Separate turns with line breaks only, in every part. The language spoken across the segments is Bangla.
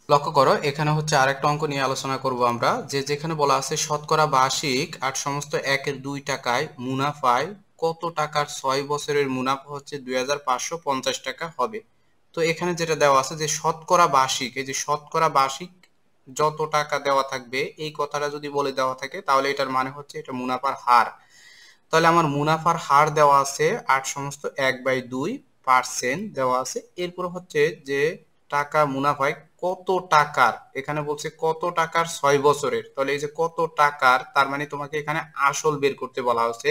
লক্ষ্য করো এখানে হচ্ছে আরেকটা অঙ্ক নিয়ে আলোচনা করব আমরা, যে যেখানে বলা আছে শতকরা বার্ষিক 8 সমস্ত 1/2 টাকায় মুনাফায় কত টাকার 6 বছরের মুনাফা হচ্ছে 2550 টাকা হবে। তো এখানে যেটা দেওয়া আছে যে শতকরা বার্ষিক, এই যে শতকরা বার্ষিক যত টাকা দেওয়া থাকবে এই কথাটা যদি বলে দেওয়া থাকে তাহলে এটার মানে হচ্ছে এটা মুনাফার হার। তাহলে আমার মুনাফার হার দেওয়া আছে 8 সমস্ত 1/2% দেওয়া আছে। এরপর হচ্ছে যে টাকা মুনাফায় কত টাকার, এখানে বলছে কত টাকার 6 বছরের, তাহলে এই যে কত টাকার তার মানে তোমাকে এখানে আসল বের করতে বলা হচ্ছে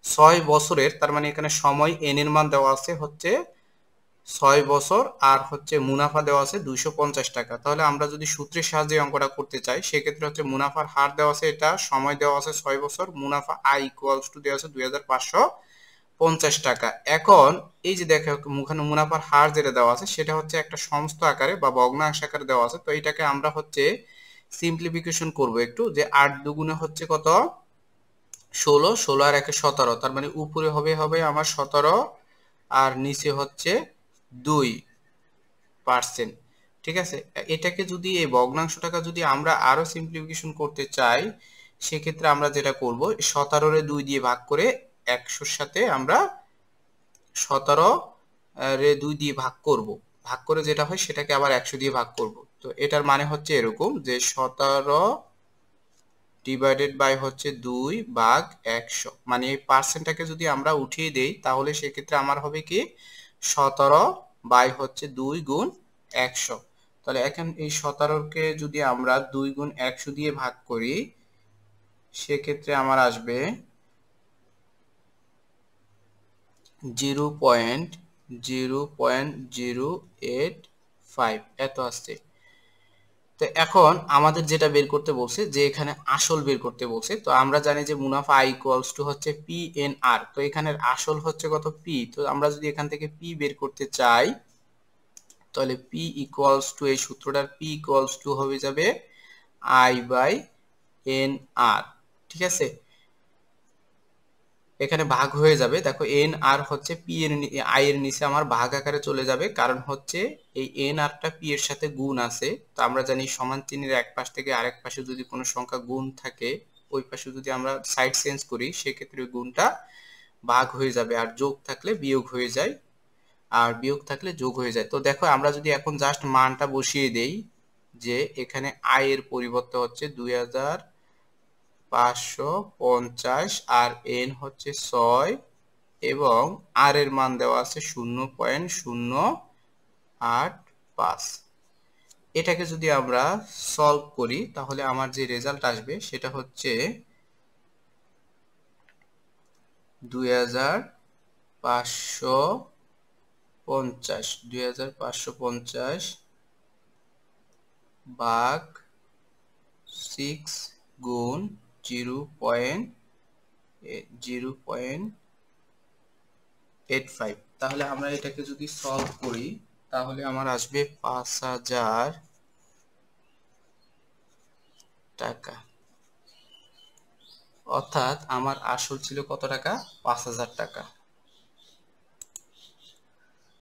6 বছরের, তার মানে এখানে সময় এন এর মান দেওয়া আছে হচ্ছে 6 বছর, আর হচ্ছে মুনাফা দেওয়া আছে 250 টাকা। তাহলে আমরা যদি সূত্রের সাহায্যে অঙ্কটা করতে চাই সেক্ষেত্রে হচ্ছে মুনাফার হার দেওয়া আছে, এটা সময় দেওয়া আছে 6 বছর, মুনাফা আই ইকুয়ালস টু দেওয়া আছে 2550 টাকা। এখন এই যে দেখো এখানে মুনাফার হার যেটা দেওয়া আছে সেটা হচ্ছে একটা সমস্ত আকারে বা ভগ্নাংশ আকারে দেওয়া আছে। তো এটাকে আমরা হচ্ছে সিম্পলিফিকেশন করব একটু, যে 8 দুগুণে হচ্ছে কত 16, 16 আর 1 17, তার মানে উপরে হবে আমার 17 আর নিচে হচ্ছে 2%। ঠিক আছে, এটাকে যদি এই ভগ্নাংশটাকে যদি আমরা আরো সিম্পলিফিকেশন করতে চাই সেক্ষেত্রে আমরা যেটা করব 17 রে 2 দিয়ে ভাগ করে 100 এর সাথে আমরা 17 রে 2 দিয়ে ভাগ করব, ভাগ করে যেটা হয় সেটাকে আবার 100 দিয়ে ভাগ করব। তো এটার মানে হচ্ছে এরকম যে 17 ডিভাইডেড বাই হচ্ছে 2 ভাগ 100, মানে এই পার্সেন্টটাকে যদি আমরা উঠিয়ে দেই তাহলে সেক্ষেত্রে আমার হবে কি 17 বাই হচ্ছে 2 গুণ 100। তাহলে এখন এই 17কে যদি আমরা 2 গুণ 100 দিয়ে ভাগ করি সেক্ষেত্রে আমার আসবে 0.0.085 এত আসছে। তো এখন আমাদের যেটা বের করতে বলছে যে এখানে আসল বের করতে বলছে, তো আমরা জানি যে মুনাফা আই ইকুয়ালস টু হচ্ছে পি এন আর, তো এখানের আসল হচ্ছে কত পি। তো আমরা যদি এখান থেকে পি বের করতে চাই তাহলে পি ইকুয়ালস টু এই সূত্রটার পি ইকুয়ালস টু হয়ে যাবে আই বাই এন আর। ঠিক আছে, এখানে ভাগ হয়ে যাবে, দেখো এন আর হচ্ছে পি এর আই এর নিচে আমার ভাগ আকারে চলে যাবে, কারণ হচ্ছে এই এন আরটা পি এর সাথে গুণ আছে। তো আমরা জানি সমান চিহ্নের এক পাশ থেকে আরেক পাশে যদি কোনো সংখ্যা গুণ থাকে ওই পাশে যদি আমরা সাইড চেঞ্জ করি সেক্ষেত্রে ওই গুণটা ভাগ হয়ে যাবে, আর যোগ থাকলে বিয়োগ হয়ে যায়, আর বিয়োগ থাকলে যোগ হয়ে যায়। তো দেখো আমরা যদি এখন জাস্ট মানটা বসিয়ে দেই যে এখানে আই এর পরিবর্তে হচ্ছে 2550 আর এন হচ্ছে 6 এবং আর এর মান দেওয়া আছে 0.085। এটাকে যদি আমরা সলভ করি তাহলে আমার যে রেজাল্ট আসবে সেটা হচ্ছে 2550 ভাগ 6 গুণ 0.0.85। তাহলে আমরা এটাকে যদি সলভ করি তাহলে আমার আসবে 5000 টাকা, অর্থাৎ আমার আসল ছিল কত টাকা 5000 টাকা।